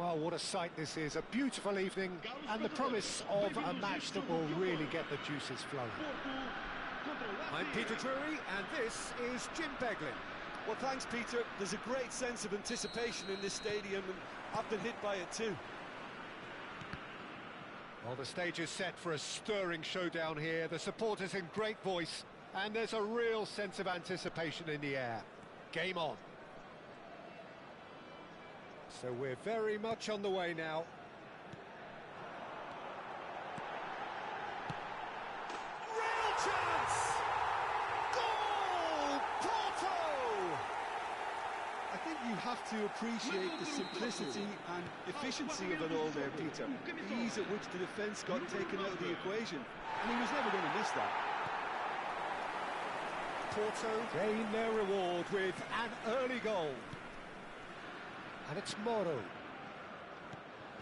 Well, what a sight this is. A beautiful evening and the promise of a match that will really get the juices flowing. I'm Peter Drury, and this is Jim Beglin. Well, thanks, Peter. There's a great sense of anticipation in this stadium, and I've been hit by it too. Well, the stage is set for a stirring showdown here. The supporters in great voice, and there's a real sense of anticipation in the air. Game on. So we're very much on the way now. Real chance! Goal! Porto! I think you have to appreciate the simplicity and efficiency of it all there, Peter. The ease at which the defence got taken out of the equation, and he was never going to miss that. Porto gain their reward with an early goal. And it's Moro.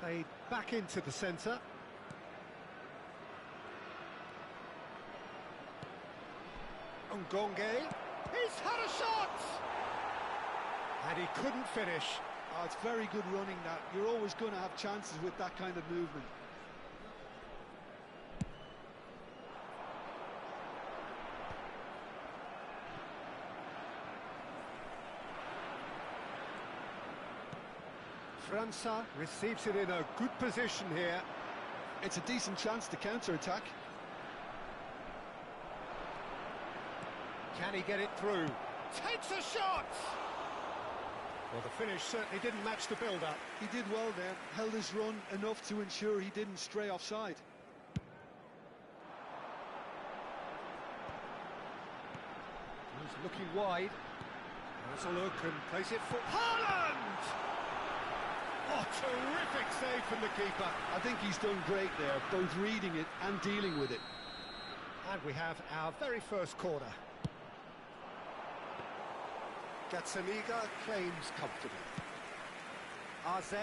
Played back into the centre. Ngonge. He's had a shot! And he couldn't finish. Oh, it's very good running, that. You're always going to have chances with that kind of movement. França receives it in a good position here. It's a decent chance to counter-attack. Can he get it through? Takes a shot! Well, the finish certainly didn't match the build-up. He did well there, held his run enough to ensure he didn't stray offside. He's looking wide. Has a look and plays it for Haaland! Oh, terrific save from the keeper. I think he's done great there, both reading it and dealing with it. And we have our very first corner. Gazzaniga claims comfortably. AZ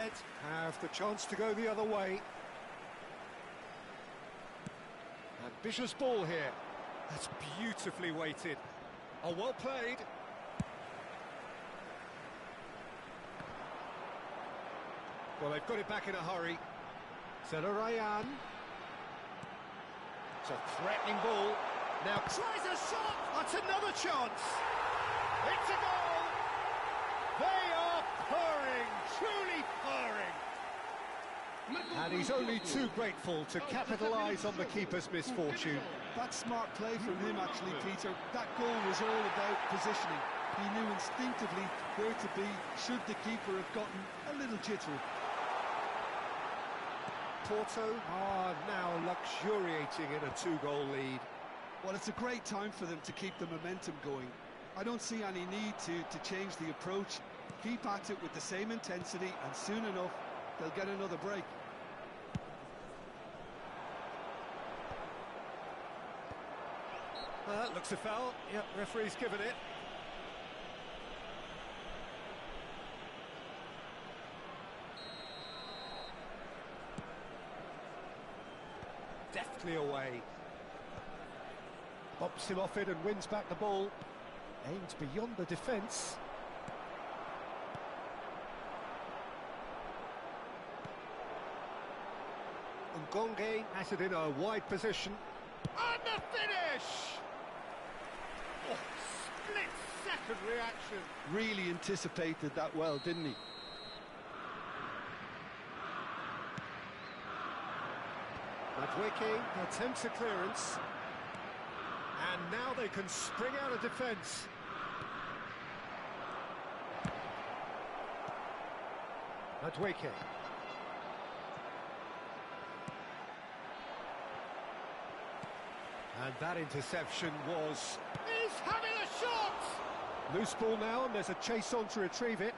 have the chance to go the other way. Ambitious ball here. That's beautifully weighted. Oh, well played. Well, they've got it back in a hurry. Ryan. It's a threatening ball. Now tries a shot. That's another chance. It's a goal. They are purring, truly purring. And he's only too grateful to capitalise on the keeper's misfortune. That's smart play from him, actually, Peter. That goal was all about positioning. He knew instinctively where to be should the keeper have gotten a little jittery. Porto are now luxuriating in a two-goal lead. Well, it's a great time for them to keep the momentum going. I don't see any need to change the approach. Keep at it with the same intensity, and soon enough, they'll get another break. That looks a foul. Yep, referee's given it. Deftly away. Bumps him off it and wins back the ball. Aims beyond the defence. Ngonge has it in a wide position. And the finish! Oh, split-second reaction. Really anticipated that well, didn't he? Madueke attempts a clearance. And now they can spring out of defence. Madueke. And that interception was... He's having a shot! Loose ball now, and there's a chase on to retrieve it.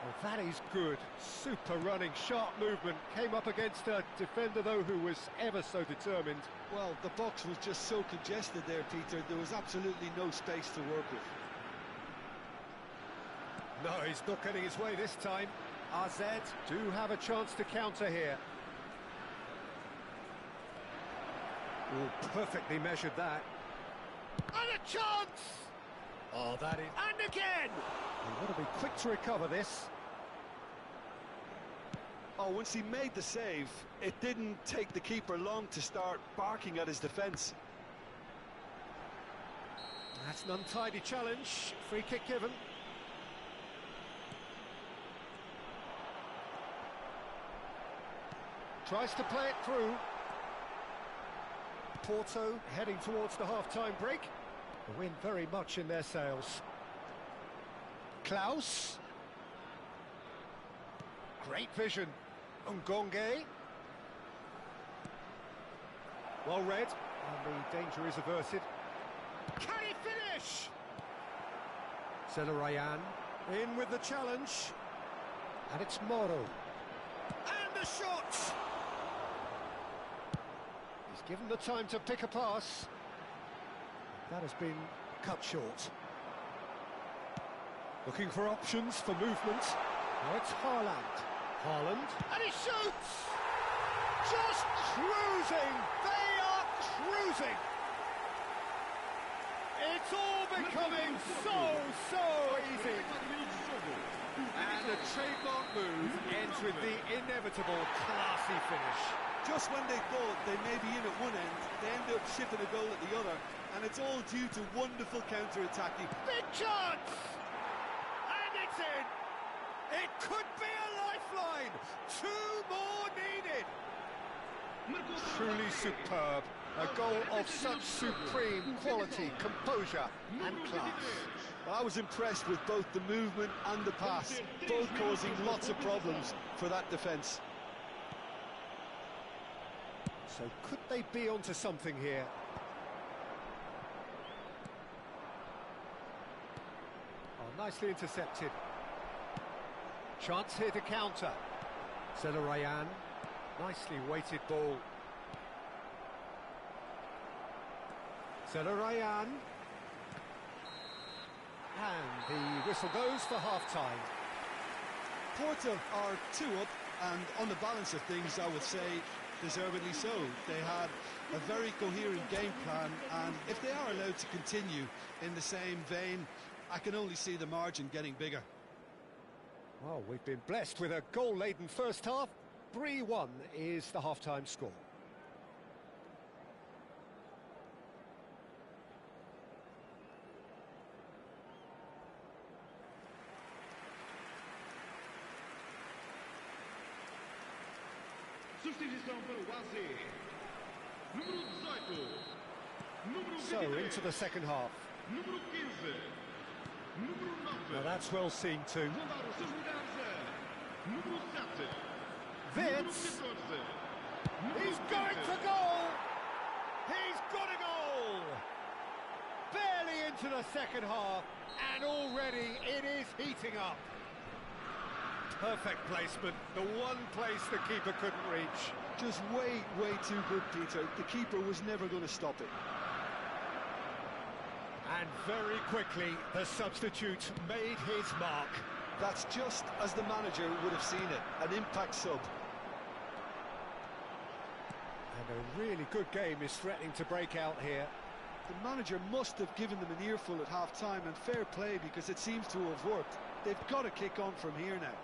Well, that is good. Super running, sharp movement. Came up against a defender, though, who was ever so determined. Well, the box was just so congested there, Peter. There was absolutely no space to work with. No, he's not getting his way this time. AZ do have a chance to counter here. Oh, perfectly measured that. And a chance! Oh, that is... And again! Got to be quick to recover this. Oh, once he made the save, it didn't take the keeper long to start barking at his defence. That's an untidy challenge. Free kick given. Tries to play it through. Porto heading towards the half-time break. The wind very much in their sails. Klaus. Great vision. Ngonge. Well read, and the danger is averted. Can he finish? Zelarayan in with the challenge. And it's Moro. And the shot! He's given the time to pick a pass. That has been cut short. Looking for options for movement. Now it's Haaland. Haaland. And he shoots! Just cruising! They are cruising! It's all becoming so easy. And the trademark move ends with the inevitable classy finish. Just when they thought they may be in at one end, they end up shipping a goal at the other, and it's all due to wonderful counter-attacking. Big chance! And it's in! It could be a lifeline! 2 more needed! Truly superb. A goal of such supreme quality, composure and class. I was impressed with both the movement and the pass, both causing lots of problems for that defence. So could they be onto something here? Oh, nicely intercepted. Chance here to counter. Zelarayan, nicely weighted ball. Zelarayan. And the whistle goes for half-time. Porto are 2 up, and on the balance of things, I would say, deservedly so. They had a very coherent game plan, and if they are allowed to continue in the same vein, I can only see the margin getting bigger. Well, we've been blessed with a goal-laden first half. 3-1 is the half-time score. Substituição para o AZ. Número 18. Número 23. So, into the second half. Número 15. Número 9. Now that's well seen too. Vão dar os seus lugares a número 7. Wits. Número 14. He's going for goal! He's got a goal! Barely into the second half, and already it is heating up. Perfect placement, the one place the keeper couldn't reach. Just way too good, Peter. The keeper was never going to stop it. And very quickly, the substitute made his mark. That's just as the manager would have seen it, an impact sub. And a really good game is threatening to break out here. The manager must have given them an earful at half-time, and fair play, because it seems to have worked. They've got to kick on from here now.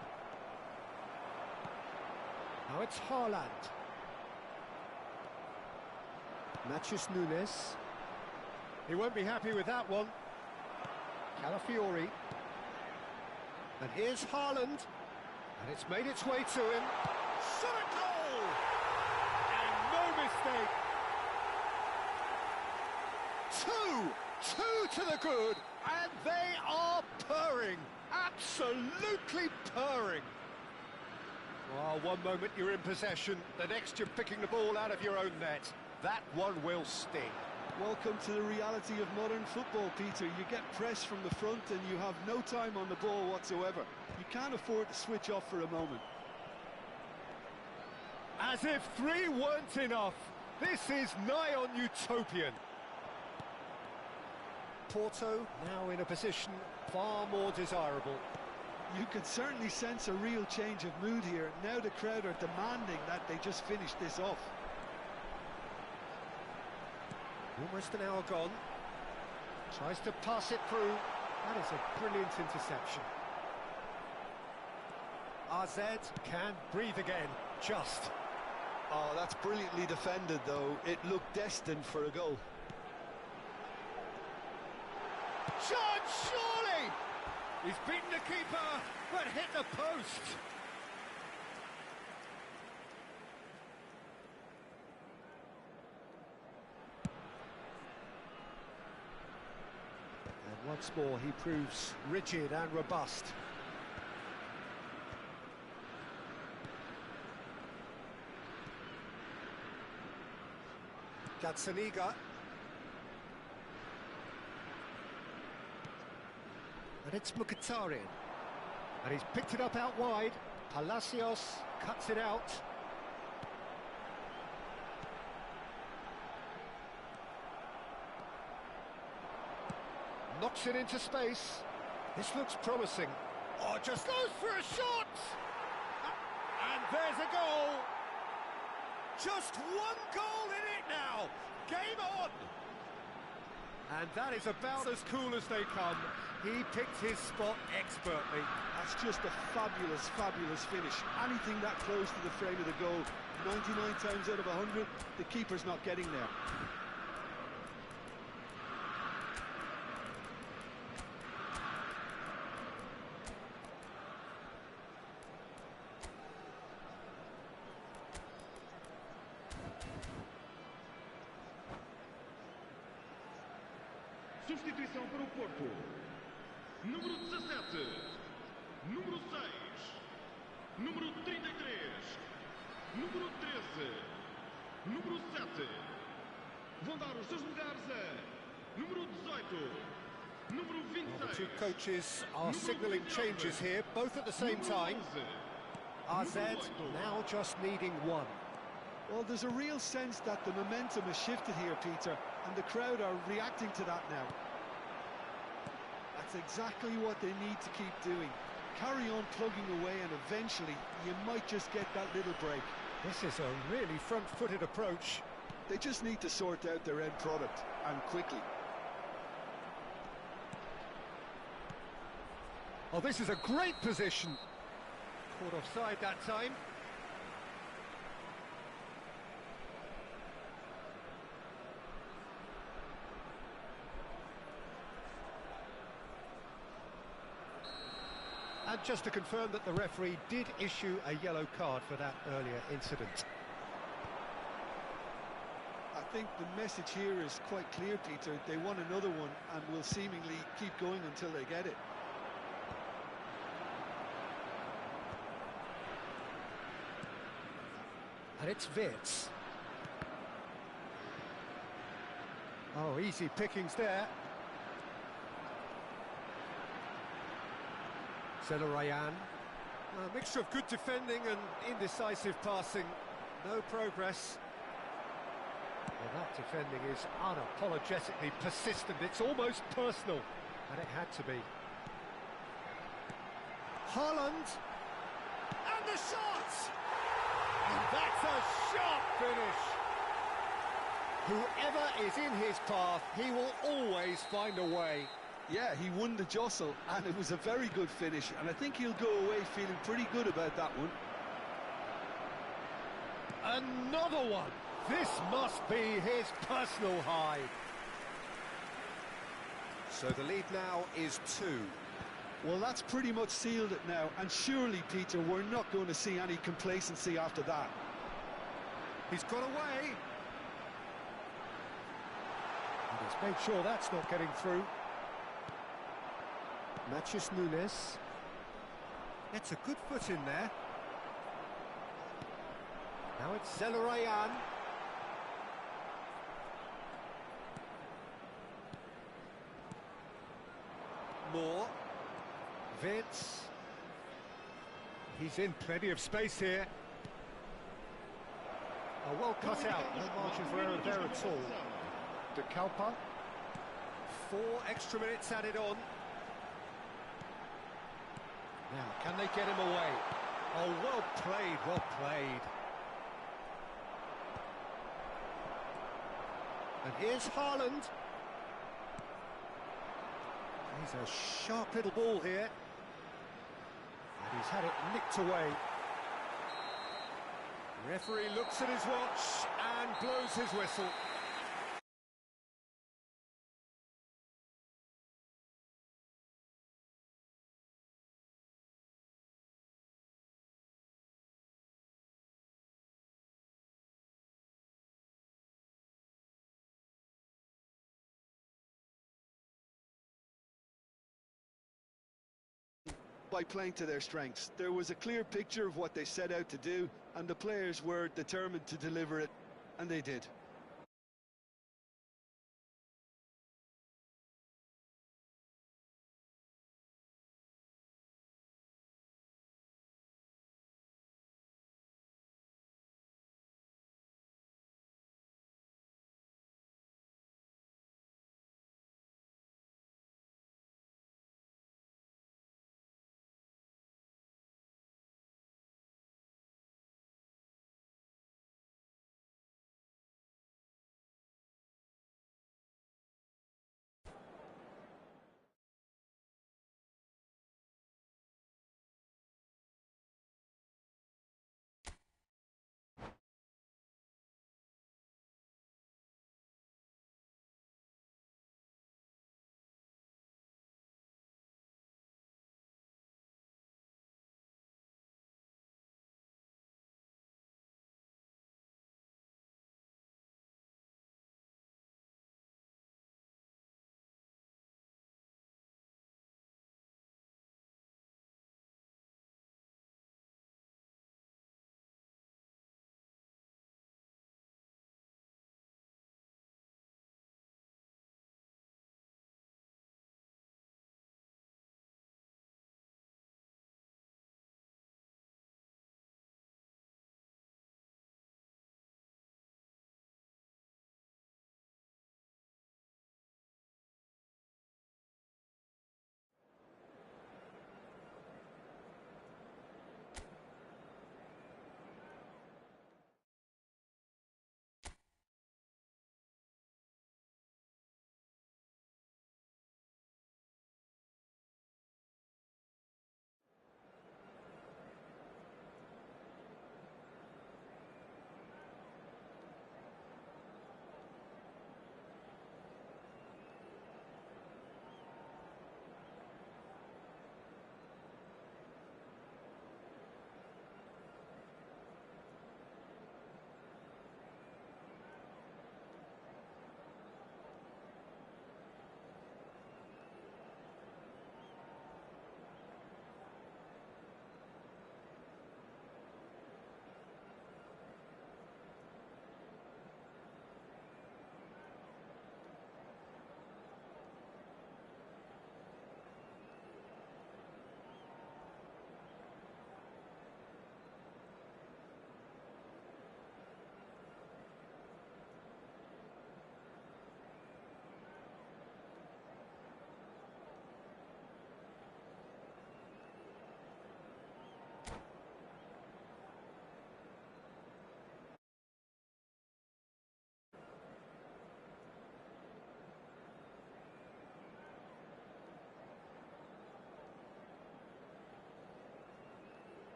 Now it's Haaland. Matches Nunes. He won't be happy with that one. Calafiori. And here's Haaland. And it's made its way to him. Shot a goal! And no mistake. 2 to the good. And they are purring. Absolutely purring. Well, one moment you're in possession, the next you're picking the ball out of your own net. That one will sting. Welcome to the reality of modern football, Peter. You get pressed from the front and you have no time on the ball whatsoever. You can't afford to switch off for a moment. As if 3 weren't enough. This is nigh on utopian. Porto now in a position far more desirable. You can certainly sense a real change of mood here. Now the crowd are demanding that they just finish this off. Almost an hour gone. Tries to pass it through. That is a brilliant interception. RZ can breathe again, just. Oh, that's brilliantly defended, though. It looked destined for a goal. Shot, surely! He's beaten the keeper, but hit the post. And once more, he proves rigid and robust. Gazzaniga. And it's Mkhitaryan. And he's picked it up out wide. Palacios cuts it out. Knocks it into space. This looks promising. Oh, just goes for a shot! And there's a goal! Just one goal in it now! Game on! And that is about as cool as they come. He picked his spot expertly. That's just a fabulous, fabulous finish. Anything that close to the frame of the goal, 99 times out of 100, the keeper's not getting there. Substituição para o Porto. Número 17. Número 6. Número 33. Número 13. Número 7. Vão dar os seus lugares a número 18. Número 26. Well, the two coaches are signalling changes here, both at the same time. RZ now just needing one. Well, there's a real sense that the momentum has shifted here, Peter, and the crowd are reacting to that now. That's exactly what they need to keep doing. Carry on plugging away, and eventually you might just get that little break. This is a really front-footed approach. They just need to sort out their end product, and quickly. Oh, this is a great position. Caught offside that time. And just to confirm that the referee did issue a yellow card for that earlier incident. I think the message here is quite clear, Peter. They want another one and will seemingly keep going until they get it. And it's Wirtz. Oh, easy pickings there. Zelarayan. A mixture of good defending and indecisive passing. No progress. Well, that defending is unapologetically persistent. It's almost personal. And it had to be. Haaland. And the shot! And that's a sharp finish. Whoever is in his path, he will always find a way. Yeah, he won the jostle, and it was a very good finish, and I think he'll go away feeling pretty good about that one. Another one! This must be his personal high. So the lead now is 2. Well, that's pretty much sealed it now, and surely, Peter, we're not going to see any complacency after that. He's got away. And he's made sure that's not getting through. Mathias Nunes. Gets a good foot in there. Now it's Zelarayan. Moore. Wirtz. He's in plenty of space here. Oh, well cut out. No margin for error there at all. De Kalpa. 4 extra minutes added on. Now, can they get him away? Oh, well played, well played. And here's Haaland. He's a sharp little ball here. And He's had it nicked away. Referee looks at his watch and blows his whistle. By playing to their strengths. There was a clear picture of what they set out to do, and the players were determined to deliver it, and they did.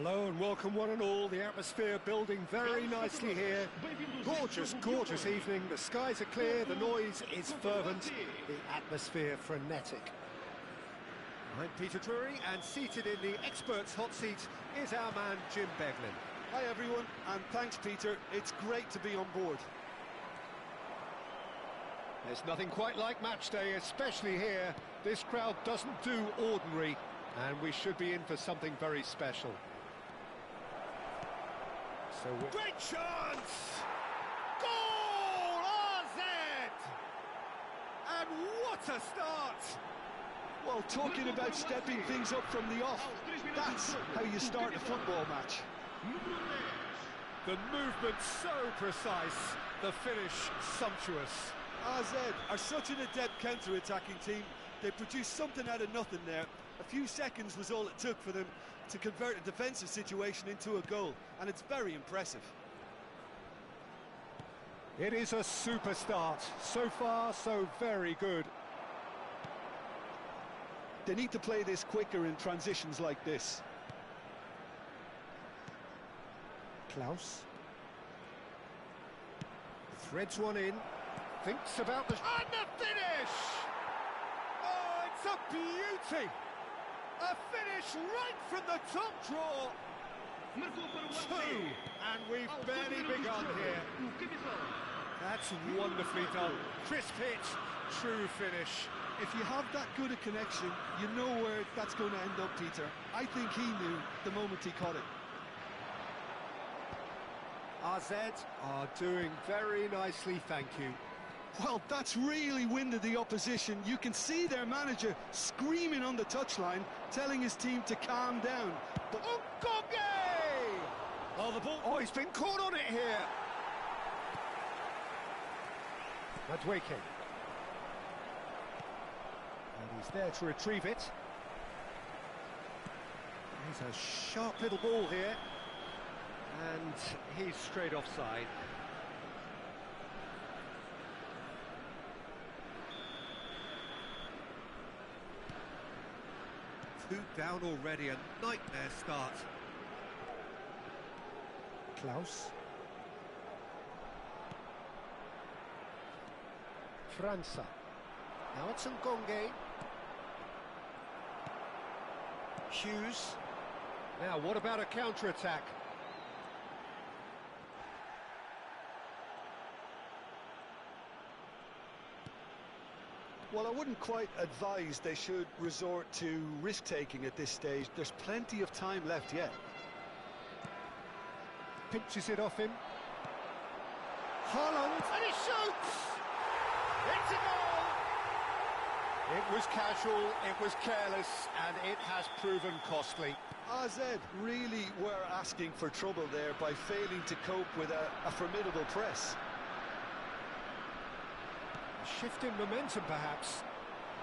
Hello and welcome one and all. The atmosphere building very nicely here. Gorgeous, gorgeous evening. The skies are clear, the noise is fervent, the atmosphere frenetic. I'm Peter Drury, and seated in the experts' hot seat is our man Jim Beglin. Hi everyone, and thanks Peter. It's great to be on board. There's nothing quite like match day, especially here. This crowd doesn't do ordinary, and we should be in for something very special. Great chance! Goal! RZ! And what a start! Well, talking about stepping things up from the off, that's how you start a football match. The movement so precise, the finish sumptuous. AZ are such an adept counter-attacking team. They produced something out of nothing there. A few seconds was all it took for them to convert a defensive situation into a goal, and it's very impressive. It is a super start. So far, so very good. They need to play this quicker in transitions like this. Klaus. Threads one in. Thinks about the... And the finish! Oh, it's a beauty! A finish right from the top draw! Two! And we've barely begun here. That's wonderfully done. Crisp hit, true finish. If you have that good a connection, you know where that's going to end up, Peter. I think he knew the moment he caught it. AZ are doing very nicely, thank you. Well, that's really winded the opposition. You can see their manager screaming on the touchline, telling his team to calm down. But oh, the ball! Oh, he's been caught on it here. Madweke. And he's there to retrieve it. He's a sharp little ball here. And he's straight offside. Two down already, a nightmare start. Klaus. França. Now it's Ngonge. Hughes. Now what about a counter-attack? Well, I wouldn't quite advise they should resort to risk-taking at this stage. There's plenty of time left yet. Pinches it off him. Haaland, and he shoots! It's a goal! It was casual, it was careless, and it has proven costly. AZ really were asking for trouble there by failing to cope with a formidable press. A shift in momentum, perhaps.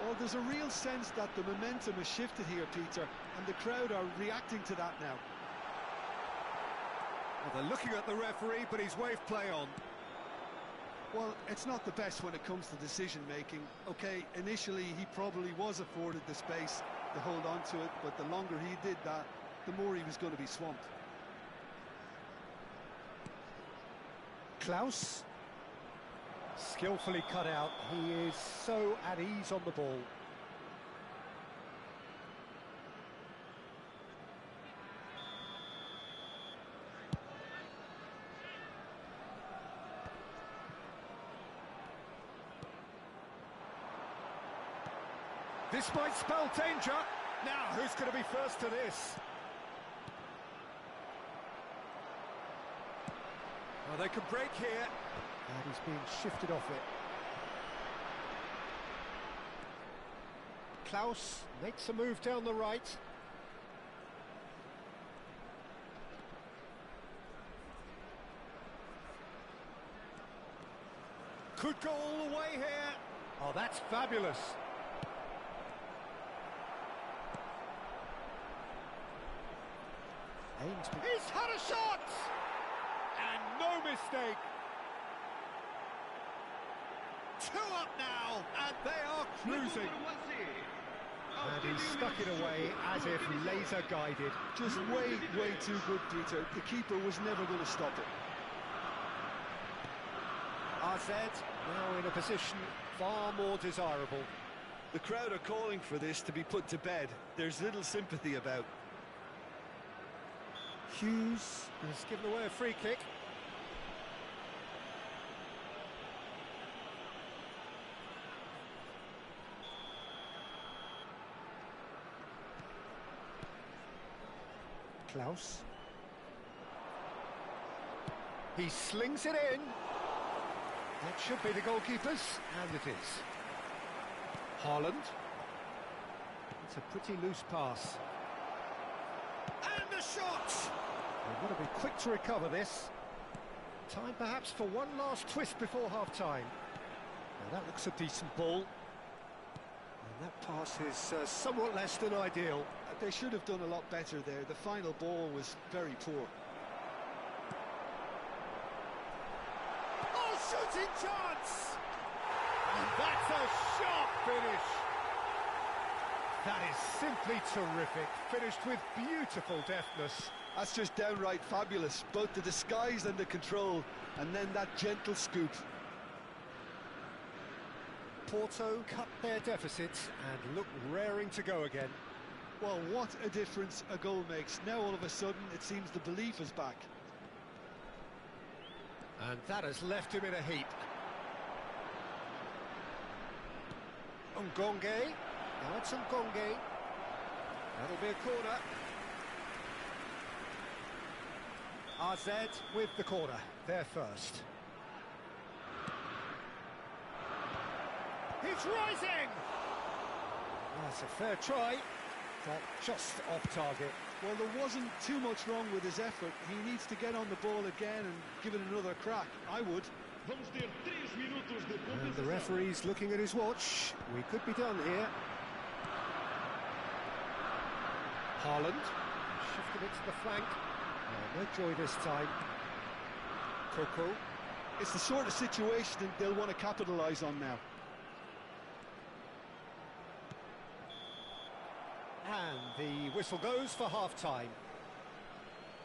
Well, there's a real sense that the momentum has shifted here, Peter, and the crowd are reacting to that now. Well, they're looking at the referee, but he's waved play on. Well, it's not the best when it comes to decision-making. OK, initially he probably was afforded the space to hold on to it, but the longer he did that, the more he was going to be swamped. Klaus. Skillfully cut out. He is so at ease on the ball. This might spell danger. Now, who's going to be first to this? Well, they can break here. And he's being shifted off it. Klaus makes a move down the right. Could go all the way here. Oh, that's fabulous. He's had a shot! And no mistake. Two up now, and they are cruising. And he stuck it away as if laser guided. Just way too good, Peter. The keeper was never going to stop it. AZ now in a position far more desirable. The crowd are calling for this to be put to bed. There's little sympathy about. Hughes has given away a free kick. Klaus. He slings it in. That should be the goalkeeper's, and it is. Haaland. It's a pretty loose pass. And a shot! They've got to be quick to recover this. Time perhaps for one last twist before half-time. Now that looks a decent ball. And that pass is somewhat less than ideal. They should have done a lot better there. The final ball was very poor. Oh, shooting chance! And that's a sharp finish. That is simply terrific, finished with beautiful deftness. That's just downright fabulous, both the disguise and the control, and then that gentle scoop. Porto cut their deficit and look raring to go again. Well, what a difference a goal makes. Now all of a sudden it seems the belief is back. And that has left him in a heap. Ngonge. Now it's Ngonge. That'll be a corner. AZ with the corner. They're first. He's rising! That's a fair try, but just off target. Well, there wasn't too much wrong with his effort. He needs to get on the ball again and give it another crack. I would. And the referee's looking at his watch. We could be done here. Haaland shifted it to the flank. No joy this time. Coco. It's the sort of situation they'll want to capitalise on now. And the whistle goes for half-time.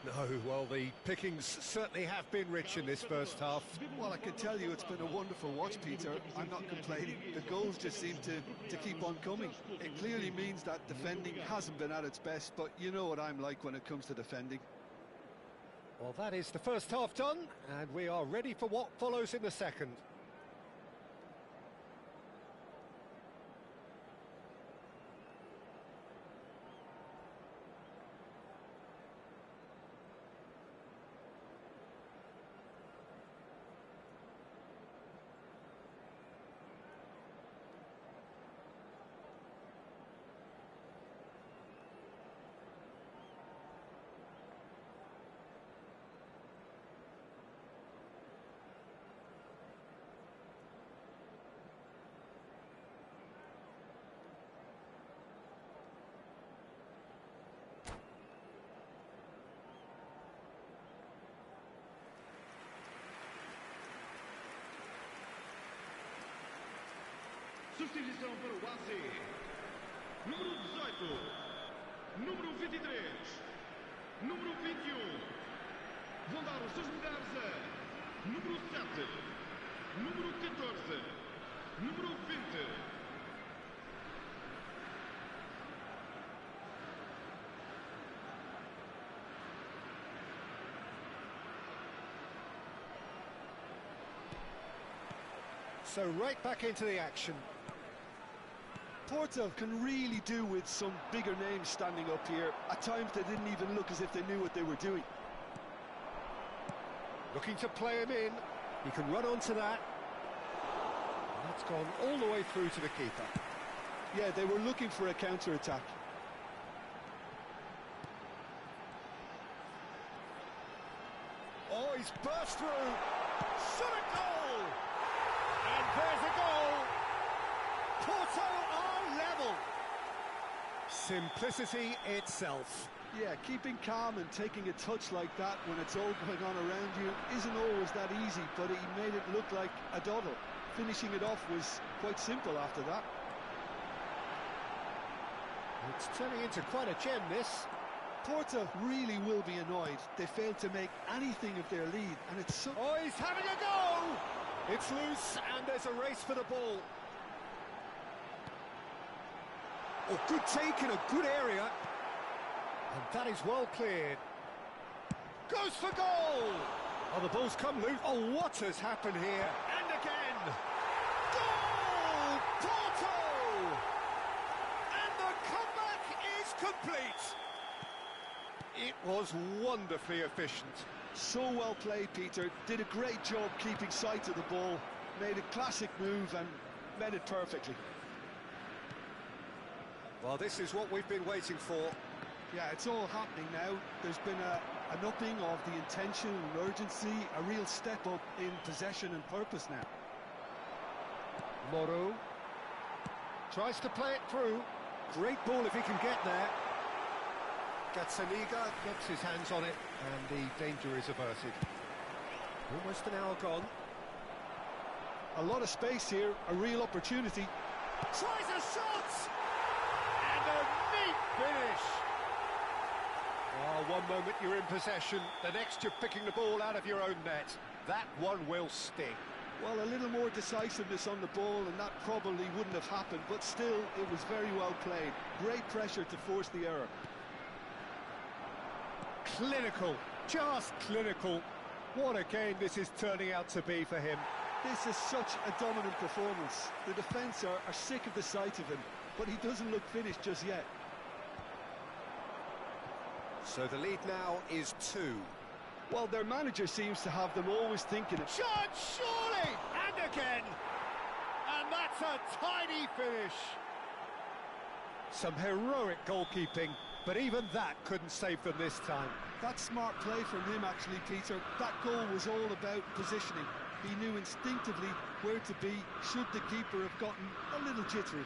No, well, the pickings certainly have been rich in this first half. Well, I can tell you it's been a wonderful watch, Peter. I'm not complaining. The goals just seem to keep on coming. It clearly means that defending hasn't been at its best, but you know what I'm like when it comes to defending. Well, that is the first half done, and we are ready for what follows in the second. Substituição para o AC. Número 18. Número 23. Número 21. Vão dar os seus lugares a número 7. Número 14. Número 20. So right back into the action. Porto can really do with some bigger names standing up here. At times they didn't even look as if they knew what they were doing. Looking to play him in. He can run onto that. And that's gone all the way through to the keeper. Yeah, they were looking for a counter-attack. Oh, he's burst through. Shot a goal! And there's a goal! Porto are level! Simplicity itself. Yeah, keeping calm and taking a touch like that when it's all going on around you isn't always that easy, but he made it look like a doddle. Finishing it off was quite simple after that. It's turning into quite a gem, this. Porto really will be annoyed. They failed to make anything of their lead, and it's so... Oh, he's having a go! It's loose, and there's a race for the ball. Oh, good take in a good area. And that is well cleared. Goes for goal! Oh, the ball's come loose. Oh, what has happened here? And again! Goal! Porto! And the comeback is complete! It was wonderfully efficient. So well played, Peter. Did a great job keeping sight of the ball. Made a classic move and met it perfectly. Well, this is what we've been waiting for. Yeah, it's all happening now. There's been an upping of the intention and urgency, a real step up in possession and purpose now. Moro tries to play it through. Great ball if he can get there. Gazzaniga gets his hands on it, and the danger is averted. Almost an hour gone. A lot of space here, a real opportunity. Tries a shot! And And a neat finish! Oh, one moment you're in possession, the next you're picking the ball out of your own net. That one will sting. Well, a little more decisiveness on the ball and that probably wouldn't have happened, but still, it was very well played. Great pressure to force the error. Clinical, just clinical. What a game this is turning out to be for him. This is such a dominant performance. The defence are sick of the sight of him, but he doesn't look finished just yet. So the lead now is 2. Well, their manager seems to have them always thinking of... Shot, surely! And again! And that's a tiny finish. Some heroic goalkeeping, but even that couldn't save them this time. That's smart play from him, actually, Peter. That goal was all about positioning. He knew instinctively where to be should the keeper have gotten a little jittery.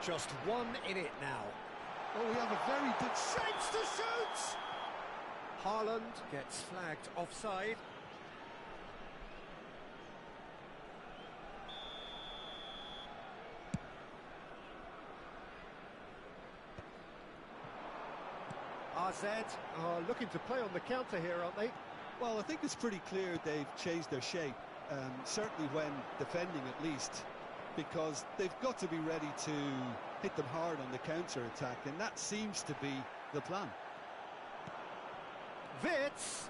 Just one in it now. Oh, we have a very good... Shapes to shoot! Haaland gets flagged offside. RZ are looking to play on the counter here, aren't they? Well, I think it's pretty clear they've changed their shape, certainly when defending at least, because they've got to be ready to hit them hard on the counter-attack, and that seems to be the plan. Wits!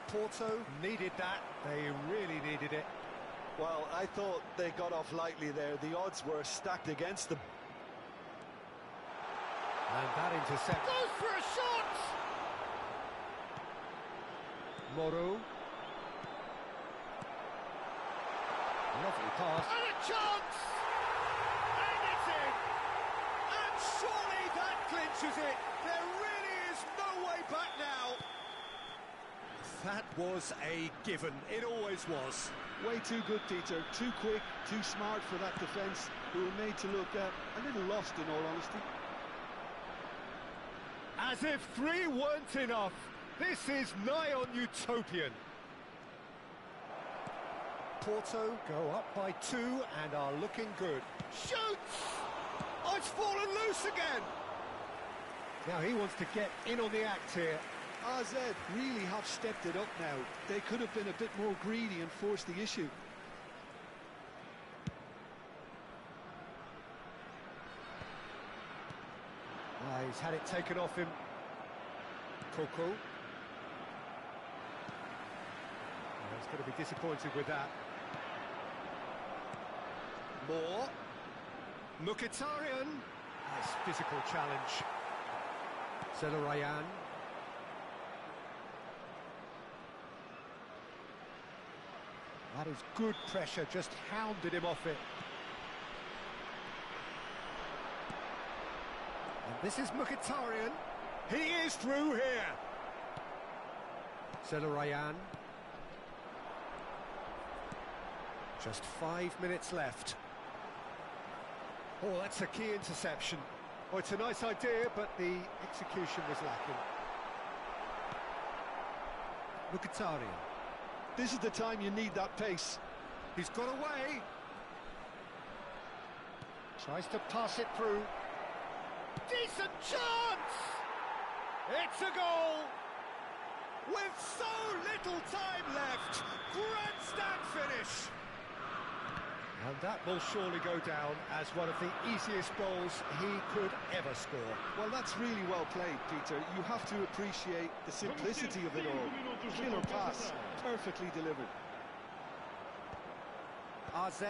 Porto needed that, they really needed it. Well, I thought they got off lightly there. The odds were stacked against them. And that intercept goes for a shot! Moro. Lovely pass. And a chance! And it's in! And surely that clinches it! There really is no way back now! That was a given. It always was. Way too good, Peter. Too quick, too smart for that defence, who were made to look a little lost, in all honesty. As if 3 weren't enough. This is nigh on utopian. Porto go up by 2 and are looking good. Shoots! Oh, it's fallen loose again! Now he wants to get in on the act here. AZ really have stepped it up now. They could have been a bit more greedy and forced the issue. He's had it taken off him. Coco. He's going to be disappointed with that. Moore. Mkhitaryan. Nice physical challenge. Zelarayan. That is good pressure, just hounded him off it. And this is Mkhitaryan. He is through here. Zelarayan. Just 5 minutes left. Oh, that's a key interception. Oh, it's a nice idea, but the execution was lacking. Mkhitaryan. This is the time you need that pace. He's got away. Tries to pass it through. Decent chance! It's a goal! With so little time left! Grandstand finish! And that will surely go down as one of the easiest goals he could ever score. Well, that's really well played, Peter. You have to appreciate the simplicity of it all. Killer pass, perfectly delivered. AZ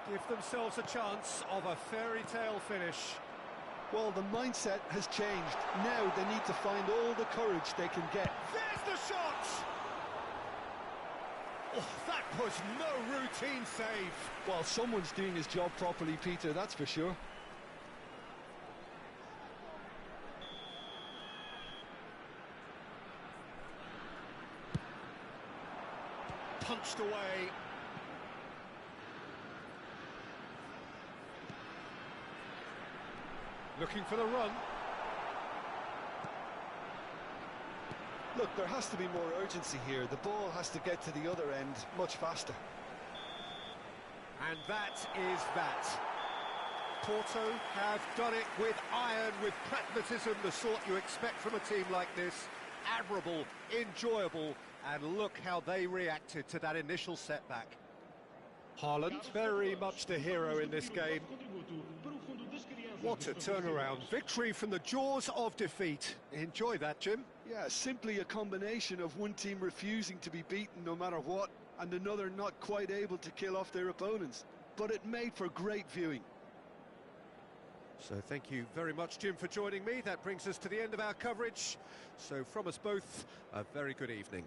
give themselves a chance of a fairy tale finish. Well, the mindset has changed. Now they need to find all the courage they can get. There's the shot! Oh, that was no routine save. Well, someone's doing his job properly, Peter, that's for sure. Punched away. Looking for the run. Look, there has to be more urgency here. The ball has to get to the other end much faster. And that is that. Porto have done it with iron, with pragmatism, the sort you expect from a team like this. Admirable, enjoyable, and look how they reacted to that initial setback. Haaland, very much the hero in this game. What a turnaround. Victory from the jaws of defeat. Enjoy that, Jim. Yeah, simply a combination of one team refusing to be beaten no matter what, and another not quite able to kill off their opponents. But it made for great viewing. So thank you very much, Jim, for joining me. That brings us to the end of our coverage. So from us both, a very good evening.